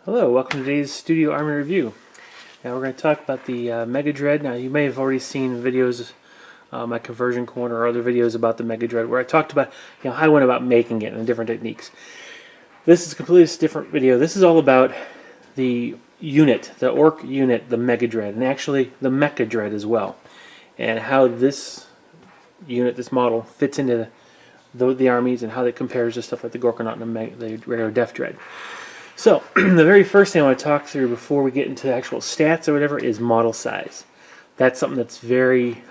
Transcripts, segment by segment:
Hello, welcome to today's Studio Army Review. Now we're going to talk about the Mega-Dread. Now you may have already seen videos, my conversion corner or other videos about the Mega-Dread where I talked about how I went about making it and the different techniques. This is a completely different video. This is all about the unit, the Ork unit, the Mega-Dread, and actually the Meka-Dread as well, and how this unit, this model, fits into the armies and how it compares to stuff like the Gorkanaut and the regular Deff-dred. So, the very first thing I want to talk through before we get into actual stats or whatever is model size. That's something that's very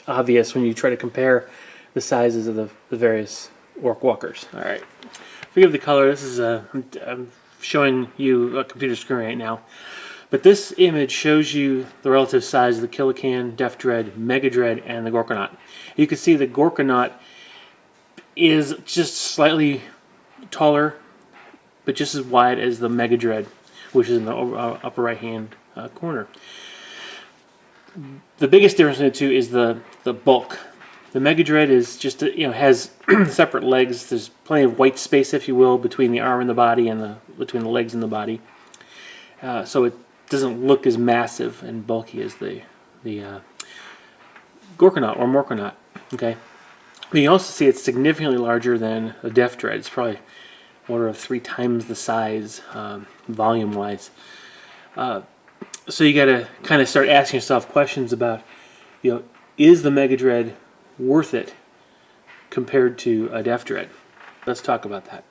obvious when you try to compare the sizes of the various Ork walkers. Alright, forgive the color, this is I'm showing you a computer screen right now. But this image shows you the relative size of the Killakan, Deff-dred, Mega-Dread, and the Gorkanaut. You can see the Gorkanaut is just slightly taller, but just as wide as the Mega-Dread, which is in the upper right hand corner. The biggest difference in the two is the bulk. The Mega-Dread is just has separate legs. There's plenty of white space, if you will, between the arm and the body, and between the legs and the body. So it doesn't look as massive and bulky as the Gorkanaut or morkanaut. Okay, but you also see it's significantly larger than the Deff-dred. It's probably order of 3 times the size, volume-wise. So you got to kind of start asking yourself questions about, is the Mega-Dread worth it compared to a Deff-dred? Let's talk about that.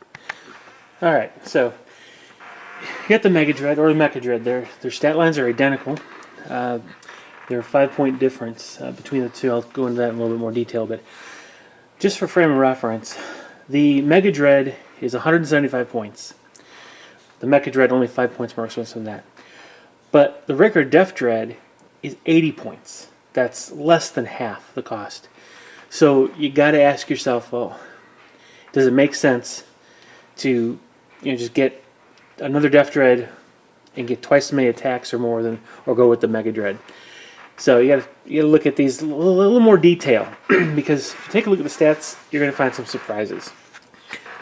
All right, so you got the Mega-Dread or the Meka-Dread. Their stat lines are identical. They're a 5-point difference between the two. I'll go into that in a little bit more detail, but just for frame of reference, the Mega-Dread is 175 points. The Meka-Dread only 5 points more expensive than that. But the regular Deff-dred is 80 points. That's less than half the cost. So you got to ask yourself, well, does it make sense to just get another Deff-dred and get twice as many attacks or more than, or go with the Mega-Dread? So you got to look at these a little more detail because if you take a look at the stats, you're going to find some surprises.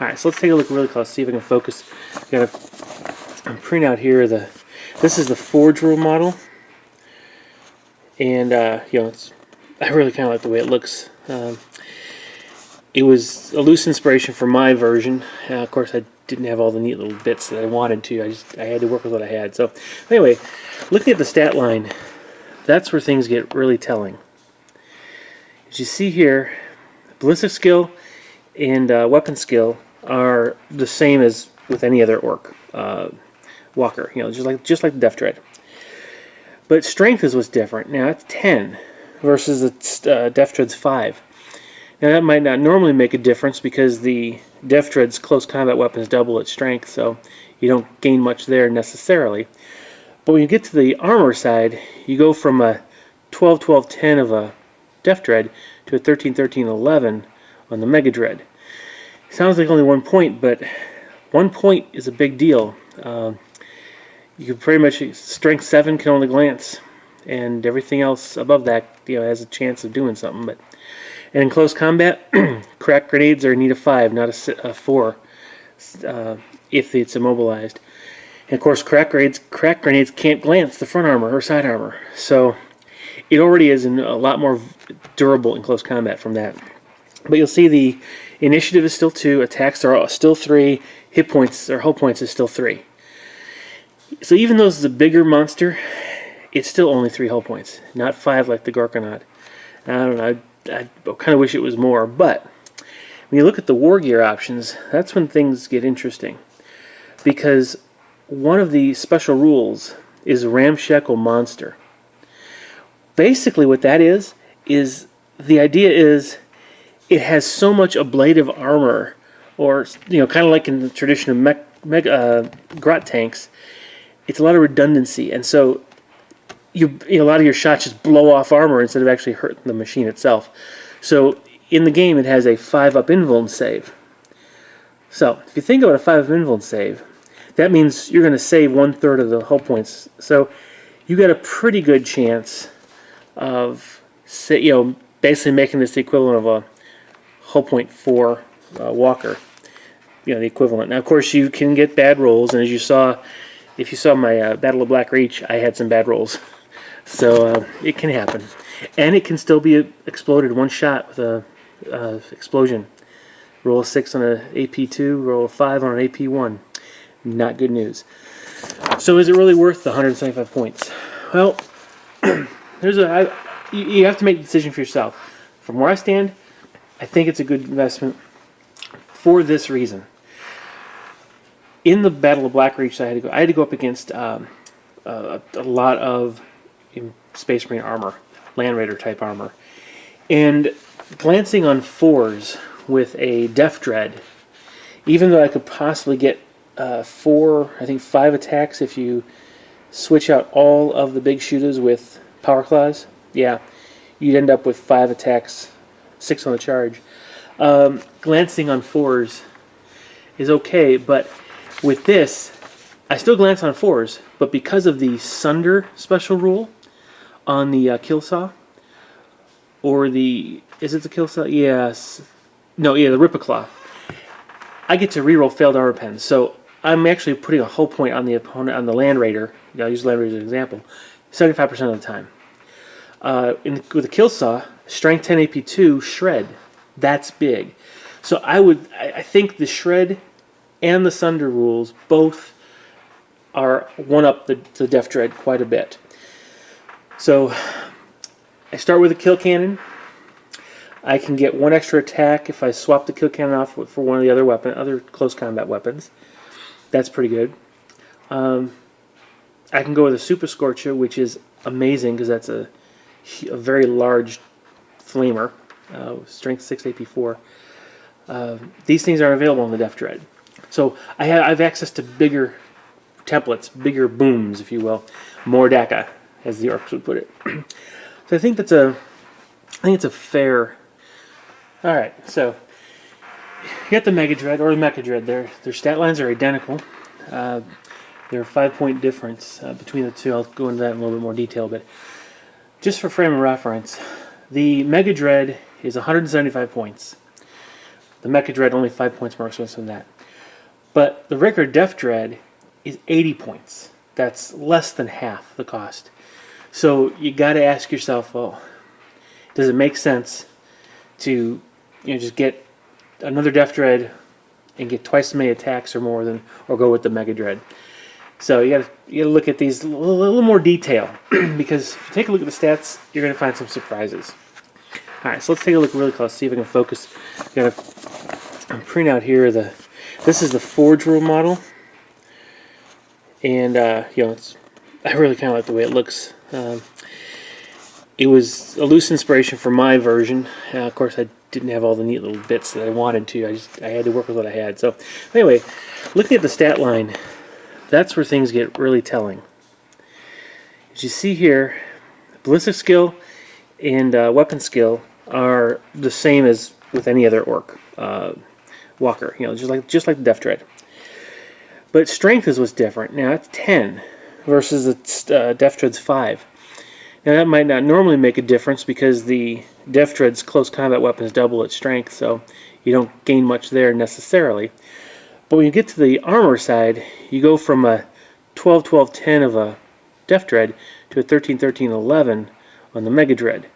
Alright, so let's take a look really close, see if I can focus. I'm printing out here this is the Forge Rule model, and I really kind of like the way it looks. It was a loose inspiration for my version. Of course, I didn't have all the neat little bits that I wanted to. I had to work with what I had. So anyway, looking at the stat line, that's where things get really telling. As you see here, ballistic skill and weapon skill are the same as with any other Ork walker, just like the Deff-dred. But strength is what's different. Now it's 10 versus the Deff-dred's 5. Now that might not normally make a difference because the Deff-dred's close combat weapons double its strength, so you don't gain much there necessarily. But when you get to the armor side, you go from a 12-12-10 of a Deff-dred to a 13-13-11 on the Mega-Dread. Sounds like only 1 point, but 1 point is a big deal. You can pretty much, strength 7 can only glance, and everything else above that has a chance of doing something. And in close combat, crack grenades are a need of 5, not a 4, if it's immobilized. And of course, crack grenades can't glance the front armor or side armor, so it already is a lot more durable in close combat from that. But you'll see the initiative is still 2, attacks are still 3, hit points or hull points is still 3. So even though this is a bigger monster, it's still only 3 hull points, not 5 like the Gorkanaut. I don't know, I kind of wish it was more, but when you look at the war gear options, that's when things get interesting. Because one of the special rules is ramshackle monster. Basically what that is the idea is it has so much ablative armor, or kind of like in the tradition of grot tanks, it's a lot of redundancy, and so a lot of your shots just blow off armor instead of actually hurting the machine itself. So in the game, it has a 5-up invuln save. So if you think about a 5-up invuln save, that means you're going to save 1/3 of the hull points. So you got a pretty good chance of basically making this the equivalent of a hull point 4 walker. the equivalent. Now, of course, you can get bad rolls, and as you saw, if you saw my Battle of Black Reach, I had some bad rolls. So it can happen. And it can still be exploded one shot with a explosion. Roll a 6 on an AP2, roll a 5 on an AP1. Not good news. So is it really worth the 175 points? Well, you have to make the decision for yourself. From where I stand, I think it's a good investment for this reason. In the Battle of Black Reach, I had to go up against a lot of Space Marine armor, Land Raider type armor, and glancing on 4s with a Deff-dred, even though I could possibly get 5 attacks if you switch out all of the big shooters with power claws, yeah, you'd end up with 5 attacks, 6 on the charge. Glancing on 4s is okay, but with this, I still glance on 4s, but because of the Sunder special rule on the kill saw, or the, is it the kill saw? Yes. No, yeah, the Ripper-Claw. I get to reroll failed armor pens, so I'm actually putting a whole point on the opponent, on the Land Raider. I'll use Land Raider as an example. 75% of the time. With a kill saw, strength 10 AP2 shred. That's big. So I think the shred and the Sunder rules both are one up the Deff-dred quite a bit. So I start with a kill cannon. I can get 1 extra attack if I swap the kill cannon off for one of the other close combat weapons. That's pretty good. I can go with a Super Scorcher, which is amazing because that's a very large flamer, strength 6 AP4. These things are available on the Deff-dred. So I have access to bigger templates, bigger booms, if you will, more DACA, as the Orcs would put it. So I think it's a fair. All right, so you got the Mega-Dread or the Meka-Dread. Their stat lines are identical. They're a 5-point difference between the two. I'll go into that in a little bit more detail, but just for frame of reference, the Mega-Dread is 175 points. The Meka-Dread only 5 points more expensive than that. But the regular Deff-dred is 80 points. That's less than half the cost. So you got to ask yourself, well, does it make sense to just get another Deff-dred and get twice as many attacks or more than, or go with the Mega-Dread? So you got to look at these a little more detail because if you take a look at the stats, you're going to find some surprises. All right, so let's take a look really close. See if I can focus. I'm printing out here this is the Forge Rule model, and I really kind of like the way it looks. It was a loose inspiration for my version. Of course, I didn't have all the neat little bits that I wanted to. I had to work with what I had. So anyway, looking at the stat line, that's where things get really telling. As you see here, ballistic skill and weapon skill are the same as with any other orc walker. Just like the Deff-dred. But strength is what's different. Now it's 10 versus the Deff-dred's 5. Now that might not normally make a difference because the Deff-dred's close combat weapons double its strength, so you don't gain much there necessarily. But when you get to the armor side, you go from a 12-12-10 of a Deff-dred to a 13-13-11 on the Mega-Dread.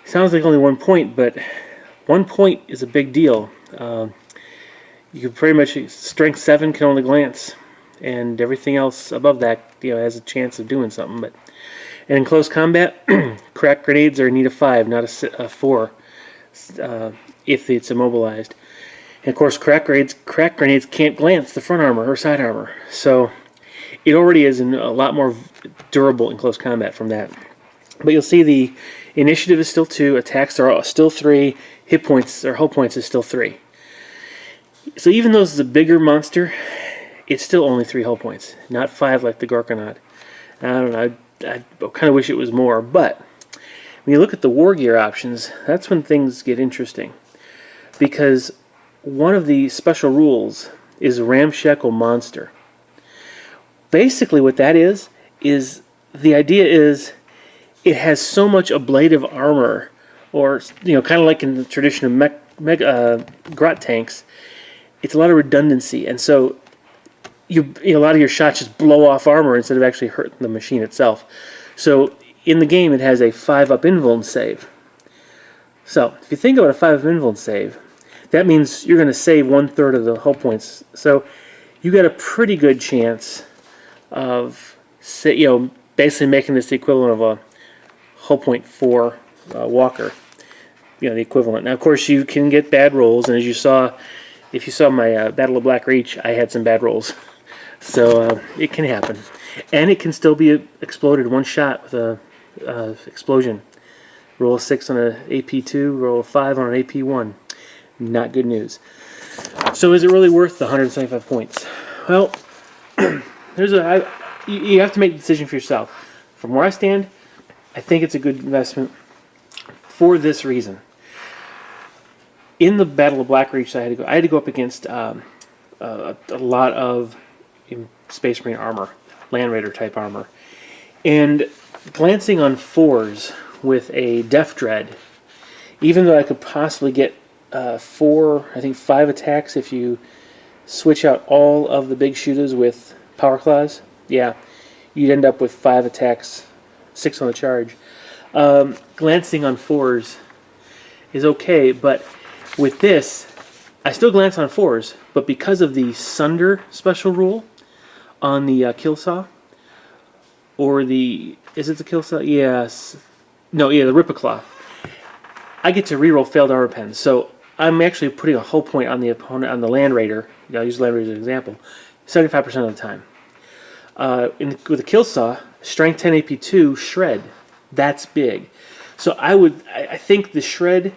Sounds like only 1 point, but 1 point is a big deal. You can pretty much, strength 7 can only glance, and everything else above that has a chance of doing something. And in close combat, crack grenades are a need of 5, not a 4, if it's immobilized. And of course, crack grenades can't glance the front armor or side armor, so it already is a lot more durable in close combat from that. But you'll see the initiative is still 2, attacks are still 3, hit points or hull points is still 3. So even though this is a bigger monster, it's still only 3 hull points, not 5 like the Gorkanaut. I don't know. I kind of wish it was more, but when you look at the war gear options, that's when things get interesting, because one of the special rules is Ramshackle Monster. Basically what that is the idea is it has so much ablative armor, or kind of like in the tradition of Grot tanks, it's a lot of redundancy, and so a lot of your shots just blow off armor instead of actually hurting the machine itself. So in the game, it has a 5-up invuln save. So if you think about a 5-up invuln save, that means you're going to save 1/3 of the hull points. So you got a pretty good chance of, basically making this the equivalent of a hull point 4 walker. The equivalent. Now, of course, you can get bad rolls, and as you saw, if you saw my Battle of Black Reach, I had some bad rolls. So it can happen. And it can still be exploded one shot with a explosion. Roll a 6 on an AP2, roll a 5 on an AP1. Not good news. So is it really worth the 175 points? Well, you have to make the decision for yourself. From where I stand, I think it's a good investment for this reason. In the Battle of Black Reach, I had to go up against a lot of Space Marine armor, Land Raider type armor, and glancing on 4s with a Deff-dred, even though I could possibly get 5 attacks if you switch out all of the big shooters with Power Claws, yeah, you'd end up with 5 attacks, 6 on the charge. Glancing on 4s is okay, but with this, I still glance on 4s, but because of the Sunder special rule on the kill saw, or the, is it the kill saw? Yes. No, yeah, the Ripperclaw. I get to reroll failed armor pens, so I'm actually putting a hull point on the opponent, on the Land Raider. I'll use Land Raider as an example, 75% of the time. With a kill saw, strength 10 AP2 shred. That's big. So I think the shred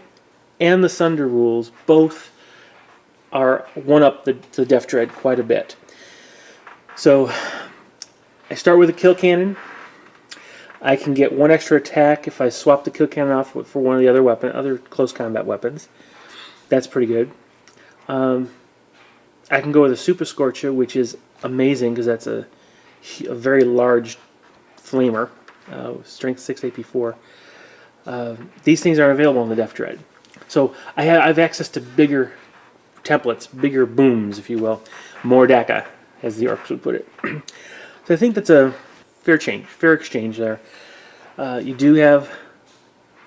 and the Sunder rules both are one-up the Deff-dred quite a bit. So I start with a kill cannon. I can get 1 extra attack if I swap the kill cannon off for one of the other close combat weapons. That's pretty good. I can go with a Super Scorcher, which is amazing because that's a very large flamer, strength 6 AP4. These things are available on the Deff-dred. So I have access to bigger templates, bigger booms, if you will, more DACA, as the Orcs would put it. So I think that's a fair exchange there. You do have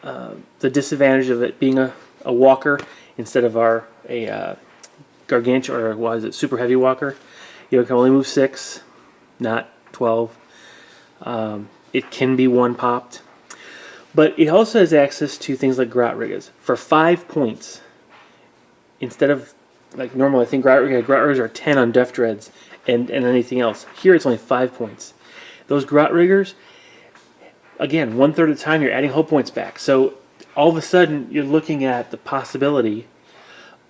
the disadvantage of it being a walker instead of a gargantuan, or what is it, super heavy walker. You can only move 6, not 12. It can be 1 popped. But it also has access to things like Grot Riggers. For 5 points, instead of, like normal, I think Grot Riggers are 10 on Deff-dreads and anything else. Here it's only 5 points. Those Grot Riggers, again, 1/3 of the time you're adding hull points back. So all of a sudden you're looking at the possibility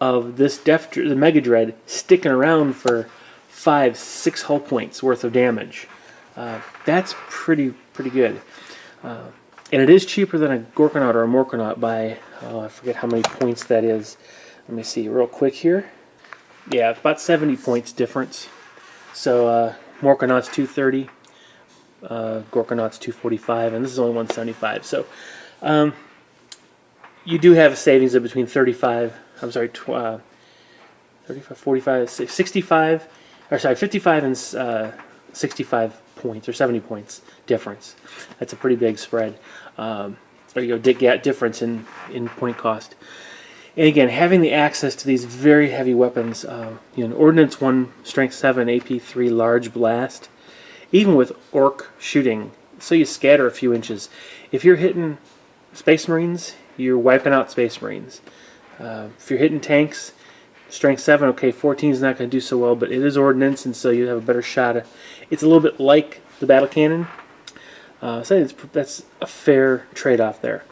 of this the Mega-Dread sticking around for 5, 6 hull points worth of damage. That's pretty good. And it is cheaper than a Gorkanaut or a Morkanaut by, I forget how many points that is. Let me see real quick here. Yeah, about 70 points difference. So Morkanaut's 230, Gorkanaut's 245, and this is only 175. So you do have a savings of between 35, 35, 45, 65, or sorry, 55 and 65 points or 70 points difference. That's a pretty big spread. Difference in point cost. And again, having the access to these very heavy weapons, an Ordnance 1 Strength 7 AP3 large blast, even with Ork shooting, so you scatter a few inches. If you're hitting Space Marines, you're wiping out Space Marines. If you're hitting tanks, Strength 7, okay, 14 is not going to do so well, but it is Ordnance, and so you have a better shot. It's a little bit like the Battle Cannon. So that's a fair trade-off there.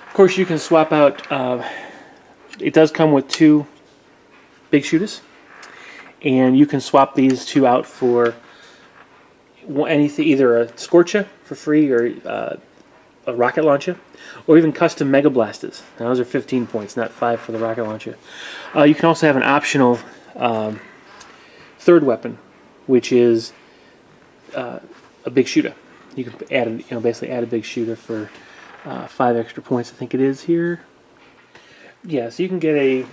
Of course, you can swap out. It does come with 2 big shooters, and you can swap these 2 out for anything, either a Scorcher for free or a rocket launcher, or even custom Mega Blasters. Now, those are 15 points, not 5 for the rocket launcher. You can also have an optional 3rd weapon, which is a big shooter. You can add, basically add a big shooter for 5 extra points. I think it is here. Yeah, so you can get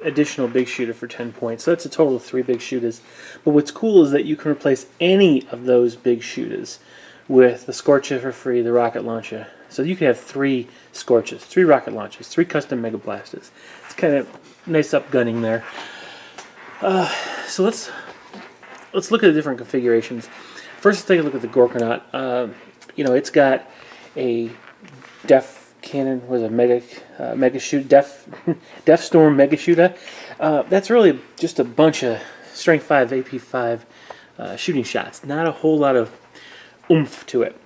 additional big shooter for 10 points. So that's a total of 3 big shooters. But what's cool is that you can replace any of those big shooters with the Scorcher for free, the rocket launcher. So you can have 3 Scorches, 3 rocket launchers, 3 custom Mega Blasters. It's kind of nice upgunning there. So let's look at the different configurations. First, let's take a look at the Gorkanaut. You know, it's got a Deff cannon with a mega shoot, Deff Storm Mega Shooter. That's really just a bunch of Strength 5, AP 5 shooting shots. Not a whole lot of oomph to it.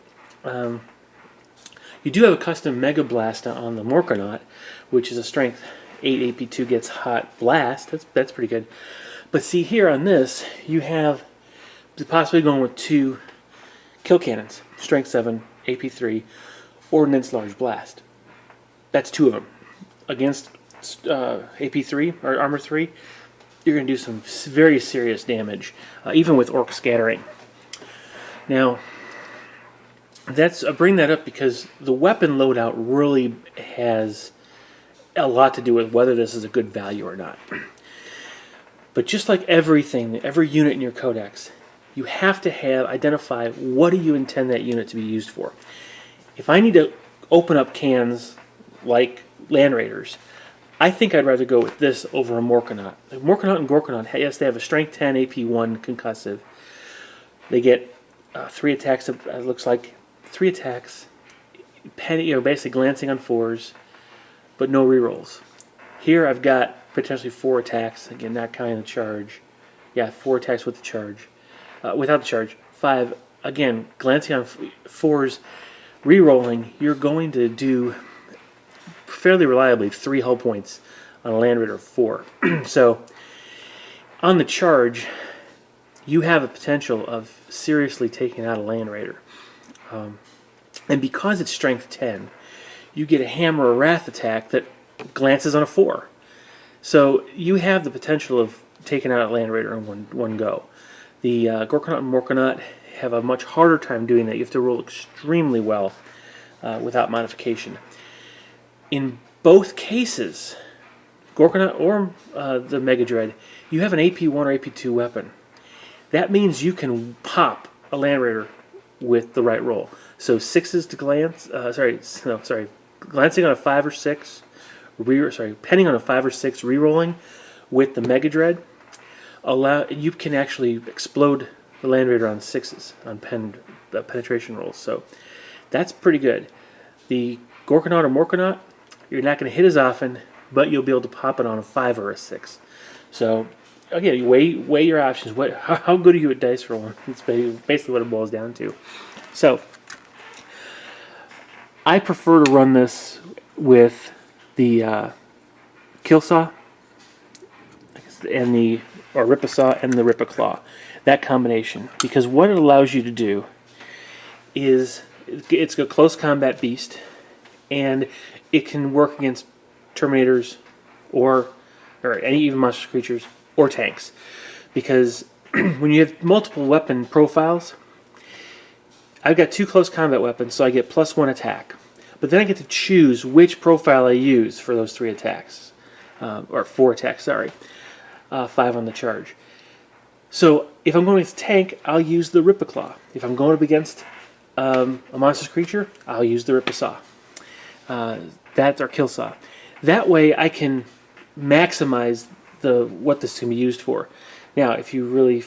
You do have a custom Mega Blaster on the Morkanaut, which is a Strength 8 AP2 gets hot blast. That's pretty good. But see here on this, you have possibly going with 2 kill cannons, Strength 7, AP3, Ordnance Large Blast. That's 2 of them. Against AP3 or Armor 3, you're going to do some very serious damage, even with Ork scattering. Now, I bring that up because the weapon loadout really has a lot to do with whether this is a good value or not. But just like everything, every unit in your codex, you have to identify what do you intend that unit to be used for. If I need to open up cans like Land Raiders, I think I'd rather go with this over a Morkanaut. The Morkanaut and Gorkanaut, yes, they have a Strength 10 AP1 concussive. They get 3 attacks. It looks like 3 attacks, basically glancing on 4s, but no rerolls. Here I've got potentially 4 attacks. Again, not counting the charge. Yeah, 4 attacks with the charge. Without the charge, 5. Again, glancing on 4s, rerolling. You're going to do fairly reliably 3 hull points on a Land Raider 4. So on the charge, you have a potential of seriously taking out a Land Raider. And because it's Strength 10, you get a Hammer or Wrath attack that glances on a 4. So you have the potential of taking out a Land Raider in one go. The Gorkanaut and Morkanaut have a much harder time doing that. You have to roll extremely well without modification. In both cases, Gorkanaut or the Mega-Dread, you have an AP1 or AP2 weapon. That means you can pop a Land Raider with the right roll. So 6s to glance, glancing on a 5 or 6, penning on a 5 or 6, rerolling with the Mega-Dread, you can actually explode the Land Raider on 6s on penetration rolls. So that's pretty good. The Gorkanaut or Morkanaut, you're not going to hit as often, but you'll be able to pop it on a 5 or a 6. So again, you weigh your options. How good are you at dice rolling? It's basically what it boils down to. So I prefer to run this with the Kill Saw and the Rip-a-Saw and the Rip-a-Claw. That combination, because what it allows you to do is it's a close combat beast, and it can work against Terminators or any even monster creatures or tanks, because when you have multiple weapon profiles, I've got 2 close combat weapons, so I get +1 attack. But then I get to choose which profile I use for those 3 attacks, or 4 attacks, sorry. 5 on the charge. So if I'm going against a tank, I'll use the Rip-a-Claw. If I'm going up against a monstrous creature, I'll use the Rip-a-Saw. That's our Kill Saw. That way I can maximize what this can be used for. Now, if you really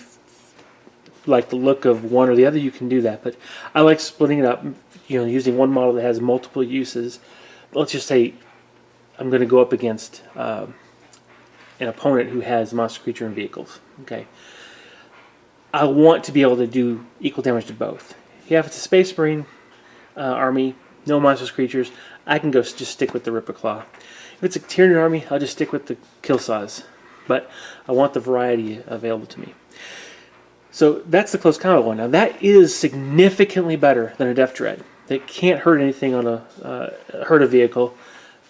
like the look of one or the other, you can do that. But I like splitting it up, using one model that has multiple uses. Let's just say I'm going to go up against an opponent who has monster creature and vehicles. Okay, I want to be able to do equal damage to both. Yeah, if it's a Space Marine army, no monstrous creatures, I can just stick with the Rip-a-Claw. If it's a Tyranid army, I'll just stick with the Kill Saws. But I want the variety available to me. So that's the close combat one. Now that is significantly better than a Deff-dred. They can't hurt anything on hurt a vehicle.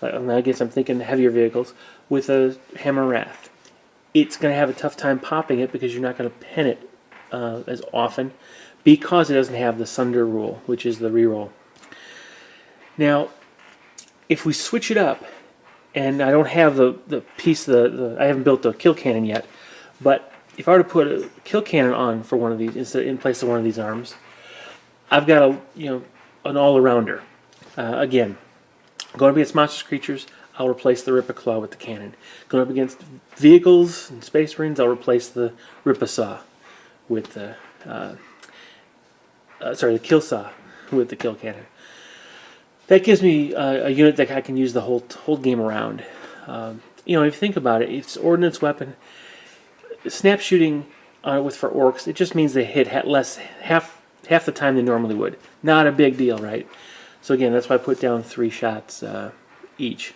I guess I'm thinking heavier vehicles with a Hammer Wrath. It's going to have a tough time popping it because you're not going to pen it as often because it doesn't have the Sunder rule, which is the reroll. Now, if we switch it up and I don't have the piece, I haven't built the kill cannon yet, but if I were to put a kill cannon on for one of these, in place of one of these arms, I've got an all-arounder. Again, going up against monstrous creatures, I'll replace the Rip-a-Claw with the cannon. Going up against vehicles and space marines, I'll replace the Rip-a-Saw with the the Kill Saw with the kill cannon. That gives me a unit that I can use the whole game around. If you think about it, it's ordnance weapon. Snap shooting for orcs, it just means they hit half the time they normally would. Not a big deal, right? So again, that's why I put down 3 shots each.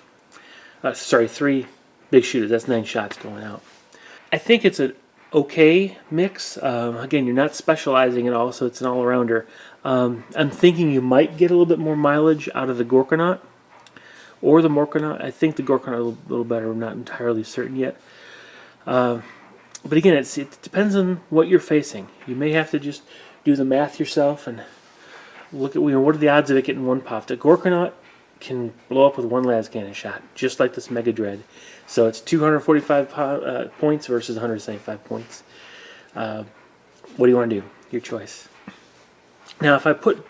3 big shooters. That's 9 shots going out. I think it's an okay mix. Again, you're not specializing at all, so it's an all-arounder. I'm thinking you might get a little bit more mileage out of the Gorkanaut or the morkanaut. I think the Gorkanaut a little better. I'm not entirely certain yet. But again, it depends on what you're facing. You may have to just do the math yourself and look at what are the odds of it getting one pop. The Gorkanaut can blow up with 1 las cannon shot, just like this Mega-Dread. So it's 245 points versus 175 points. What do you want to do? Your choice. Now, if I put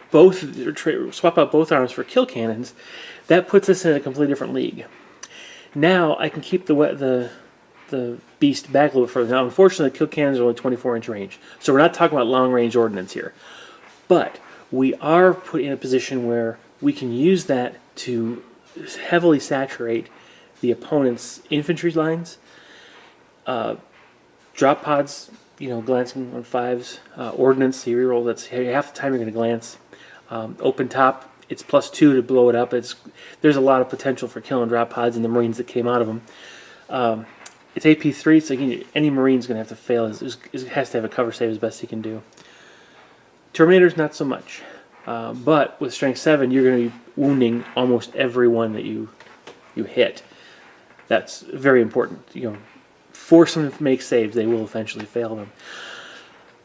swap out both arms for kill cannons, that puts us in a completely different league. Now I can keep the beast back a little bit further. Now, unfortunately, the kill cannons are only 24-inch range, so we're not talking about long-range ordnance here. But we are put in a position where we can use that to heavily saturate the opponent's infantry lines. Drop pods, glancing on 5s. Ordnance, so you reroll, that's half the time you're going to glance. Open top, it's +2 to blow it up. There's a lot of potential for killing drop pods and the Marines that came out of them. It's AP3, so any Marine's going to have to fail. It has to have a cover save as best he can do. Terminators, not so much. But with Strength 7, you're going to be wounding almost everyone that you hit. That's very important. Force them to make saves. They will eventually fail them.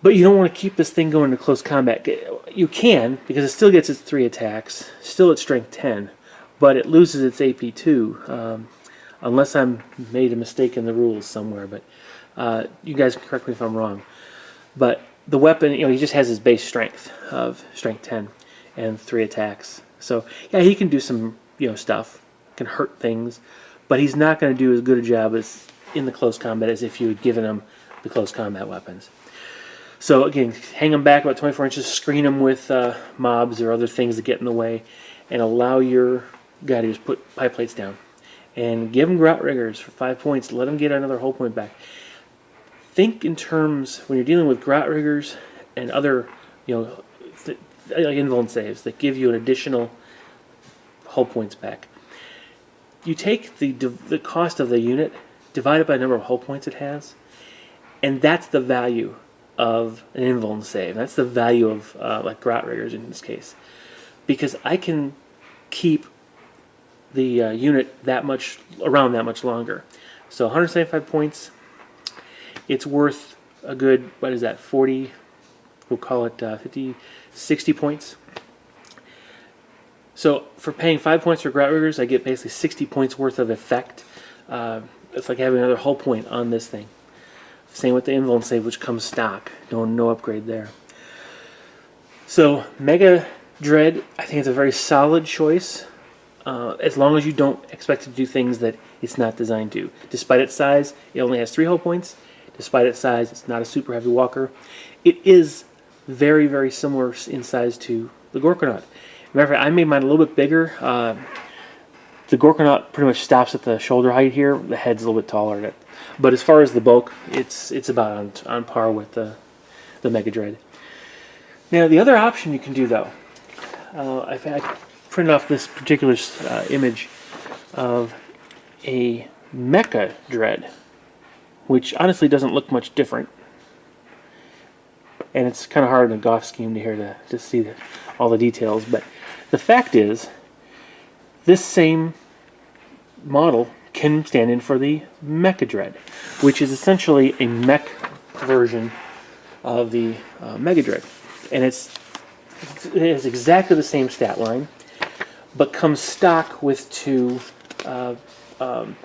But you don't want to keep this thing going to close combat. You can, because it still gets its 3 attacks, still at Strength 10, but it loses its AP2. Unless I'm made a mistake in the rules somewhere, but you guys can correct me if I'm wrong. But the weapon, he just has his base strength of Strength 10 and 3 attacks. So yeah, he can do some stuff, can hurt things, but he's not going to do as good a job as in the close combat as if you had given him the close combat weapons. So again, hang him back about 24 inches, screen him with mobs or other things that get in the way, and allow your guy to just put pipe plates down. And give him Grout Riggers for 5 points. Let him get another whole point back. Think in terms, when you're dealing with Grout Riggers and other, like invuln saves that give you an additional hull points back. You take the cost of the unit, divide it by the number of hull points it has, and that's the value of an invuln save. That's the value of like Grout Riggers in this case, because I can keep the unit around that much longer. So 175 points. It's worth a good, 40, we'll call it 50, 60 points. So for paying 5 points for Grout Riggers, I get basically 60 points worth of effect. It's like having another hull point on this thing. Same with the invuln save, which comes stock. No upgrade there. So Mega-Dread, I think it's a very solid choice. As long as you don't expect it to do things that it's not designed to. Despite its size, it only has 3 hull points. Despite its size, it's not a super heavy walker. It is very, very similar in size to the Gorkanaut. Matter of fact, I made mine a little bit bigger. The Gorkanaut pretty much stops at the shoulder height here. The head's a little bit taller. But as far as the bulk, it's about on par with the Mega-Dread. Now, the other option you can do, though, I printed off this particular image of a Meka-Dread, which honestly doesn't look much different. And it's kind of hard in a Goff scheme to see all the details. But the fact is, this same model can stand in for the Meka-Dread, which is essentially a mech version of the Mega-Dread. And it has exactly the same stat line, but comes stock with 2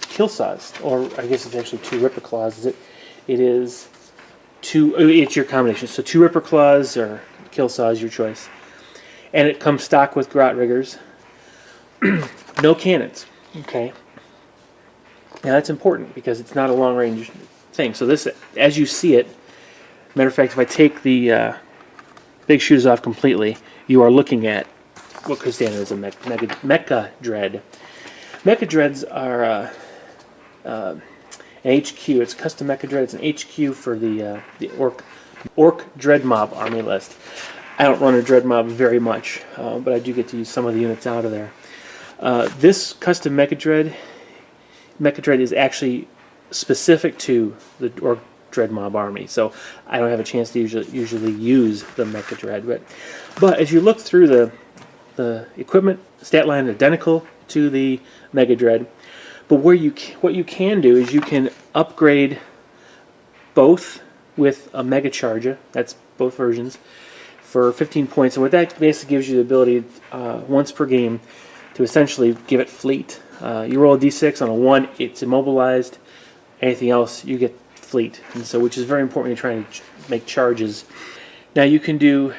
kill saws, or I guess it's actually 2 Ripper Claws. It is 2. It's your combination. So 2 Ripper Claws or kill saws, your choice. And it comes stock with grot riggers. No cannons. Okay. Now that's important because it's not a long range thing. So this, as you see it, matter of fact, if I take the big shooters off completely, you are looking at what could stand as a Meka-Dread. Meka-Dreads are an HQ. It's custom Meka-Dread. It's an HQ for the Ork Dread Mob Army list. I don't run a Dread Mob very much, but I do get to use some of the units out of there. This custom Meka-Dread is actually specific to the Ork Dread Mob Army, so I don't have a chance to usually use the Meka-Dread. But as you look through the equipment, stat line identical to the Mega-Dread, but what you can do is you can upgrade both with a Mega Charger. That's both versions for 15 points, and what that basically gives you the ability once per game to essentially give it fleet. You roll a d6 on a 1, it's immobilized. Anything else, you get fleet, and so which is very important when you're trying to make charges. Now you can do,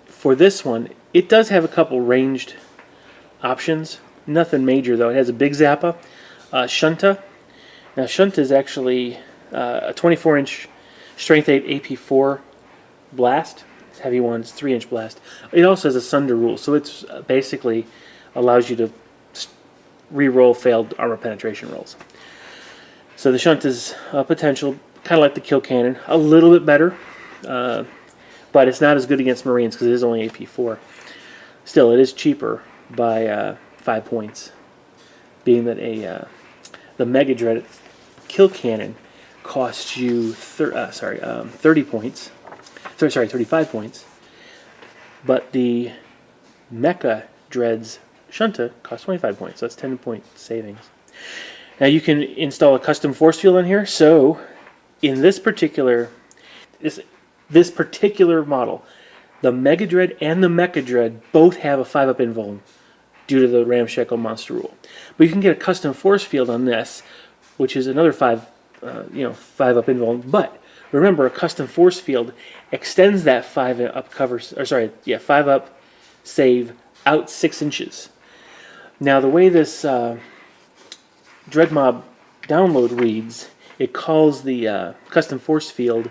for this one, it does have a couple ranged options. Nothing major though. It has a big Zappa, Shunta. Now Shunta is actually a 24-inch strength 8 AP4 blast. It's heavy one. It's 3-inch blast. It also has a Sunder rule, so it's basically allows you to re-roll failed armor penetration rolls. So the Shunta's potential, kind of like the kill cannon, a little bit better, but it's not as good against Marines because it is only AP4. Still, it is cheaper by 5 points, being that the Mega-Dread kill cannon costs you 30 points. Sorry, 35 points. But the Meka-Dread's Shunta costs 25 points, so that's 10-point savings. Now you can install a custom force field on here. So in this particular model, the Mega-Dread and the Meka-Dread both have a 5-up invuln due to the Ramshackle monster rule. But you can get a custom force field on this, which is another 5-up invuln. But remember, a custom force field extends that 5-up save out 6 inches. Now the way this Dread Mob download reads, it calls the custom force field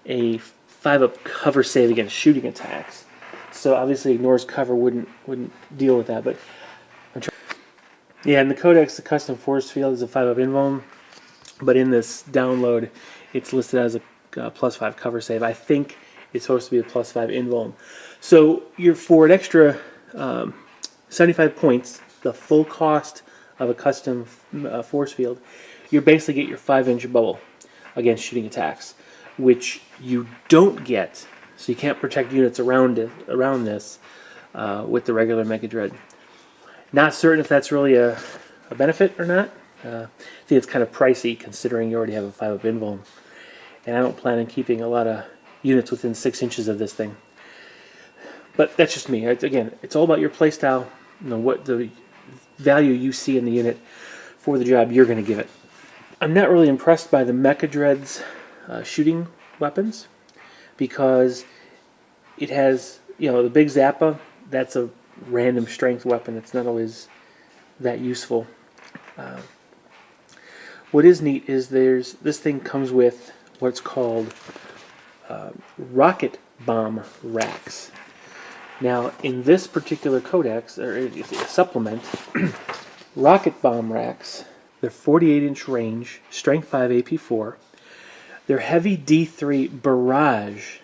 a 5-up cover save against shooting attacks. So obviously ignores cover, wouldn't deal with that. But in the codex, the custom force field is a 5-up invuln, but in this download, it's listed as a +5 cover save. I think it's supposed to be a +5 invuln. So you're for an extra 75 points, the full cost of a custom force field, you basically get your 5-inch bubble against shooting attacks, which you don't get, so you can't protect units around this with the regular Mega-Dread. Not certain if that's really a benefit or not. I think it's kind of pricey considering you already have a 5-up invuln, and I don't plan on keeping a lot of units within 6 inches of this thing. But that's just me. Again, it's all about your playstyle. What the value you see in the unit for the job you're going to give it. I'm not really impressed by the Meka-Dread's shooting weapons because it has, the big Zappa. That's a random strength weapon. It's not always that useful. What is neat is this thing comes with what's called rocket bomb racks. Now, in this particular codex, or supplement, rocket bomb racks, they're 48-inch range, strength 5 AP4. They're heavy D3 barrage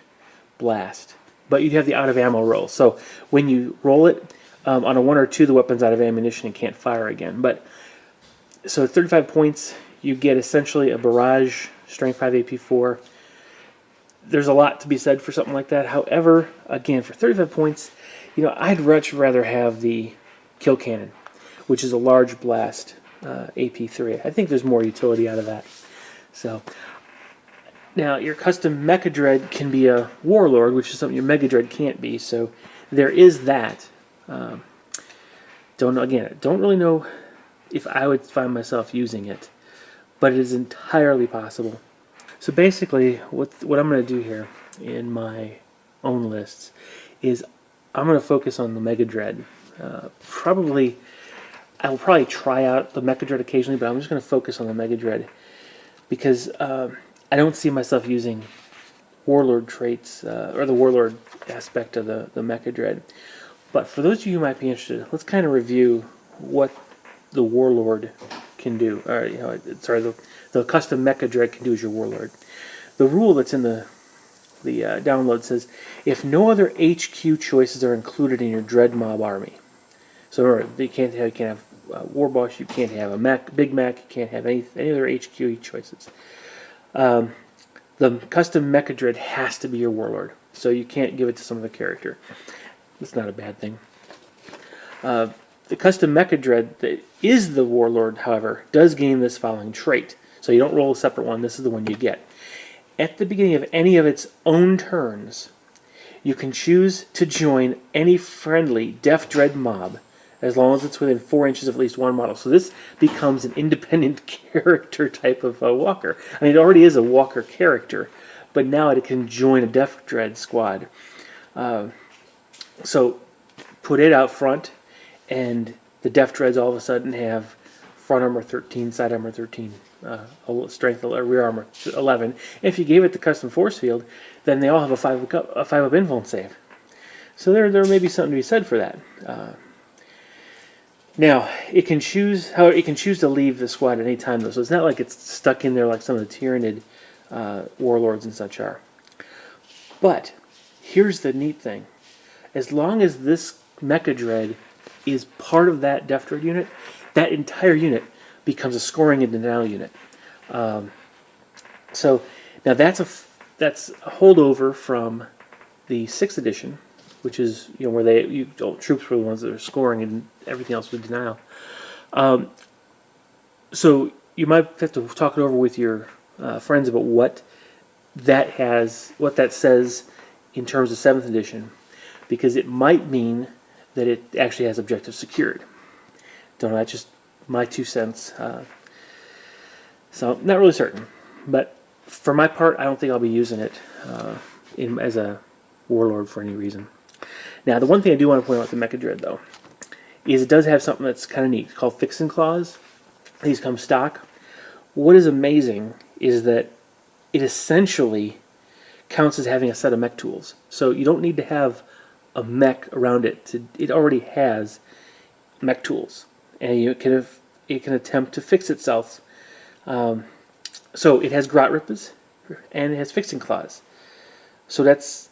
blast, but you'd have the out of ammo roll. So when you roll it, on a 1 or 2, the weapon's out of ammunition and can't fire again. But so 35 points, you get essentially a barrage, strength 5 AP4. There's a lot to be said for something like that. However, again, for 35 points, I'd much rather have the kill cannon, which is a large blast AP3. I think there's more utility out of that. So now your custom Meka-Dread can be a Warlord, which is something your Mega-Dread can't be. So there is that. Don't really know if I would find myself using it, but it is entirely possible. So basically, what I'm going to do here in my own lists is I'm going to focus on the Mega-Dread. I will probably try out the Meka-Dread occasionally, but I'm just going to focus on the Mega-Dread because I don't see myself using Warlord traits or the Warlord aspect of the Meka-Dread. But for those of you who might be interested, let's kind of review what the Warlord can do. Or, the custom Meka-Dread can do as your Warlord. The rule that's in the download says, if no other HQ choices are included in your Dread Mob army. So remember, you can't have Warboss, you can't have a Big Mac, you can't have any other HQ choices. The custom Meka-Dread has to be your Warlord, so you can't give it to some other character. That's not a bad thing. The custom Meka-Dread that is the Warlord, however, does gain this following trait. So you don't roll a separate one, this is the one you get. At the beginning of any of its own turns, you can choose to join any friendly Deff-dred mob as long as it's within 4 inches of at least one model. So this becomes an independent character type of walker. I mean, it already is a walker character, but now it can join a Deff-dred squad. So put it out front, and the Deff-dreads all of a sudden have front armor 13, side armor 13, strength, rear armor 11. And if you gave it the custom force field, then they all have a 5-up influence save. So there may be something to be said for that. Now, it can choose to leave the squad at any time, though, so it's not like it's stuck in there like some of the Tyrannid warlords and such are. But here's the neat thing. As long as this Meka-Dread is part of that Deff-dred unit, that entire unit becomes a scoring and denial unit. So now that's a holdover from the 6th edition, which is where troops were the ones that are scoring and everything else was denial. So you might have to talk it over with your friends about what that says in terms of 7th edition, because it might mean that it actually has objectives secured. Don't know, that's just my 2 cents. So not really certain, but for my part, I don't think I'll be using it as a Warlord for any reason. Now, the one thing I do want to point out with the Meka-Dread, though, is it does have something that's kind of neat called Fixing Claws. These come stock. What is amazing is that it essentially counts as having a set of mech tools. So you don't need to have a mech around it. It already has mech tools, and it can attempt to fix itself. So it has Grot Rippers, and it has Fixing Claws. So that's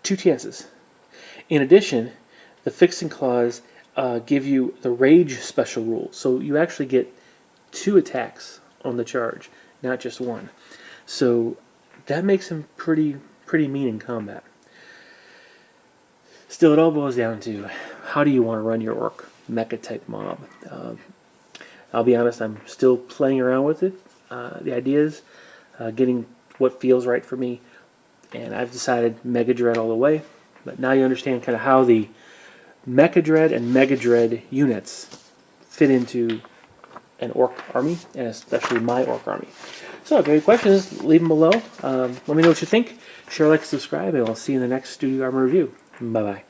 2 chances. In addition, the Fixing Claws give you the Rage special rule. So you actually get 2 attacks on the charge, not just 1. So that makes him pretty mean in combat. Still, it all boils down to how do you want to run your Ork Mecha type mob. I'll be honest, I'm still playing around with it. The idea is getting what feels right for me, and I've decided Mega-Dread all the way. But now you understand kind of how the Meka-Dread and Mega-Dread units fit into an Ork army, and especially my Ork army. So if you have any questions, leave them below. Let me know what you think. Share, like, subscribe, and I'll see you in the next Studio Armor review. Bye-bye.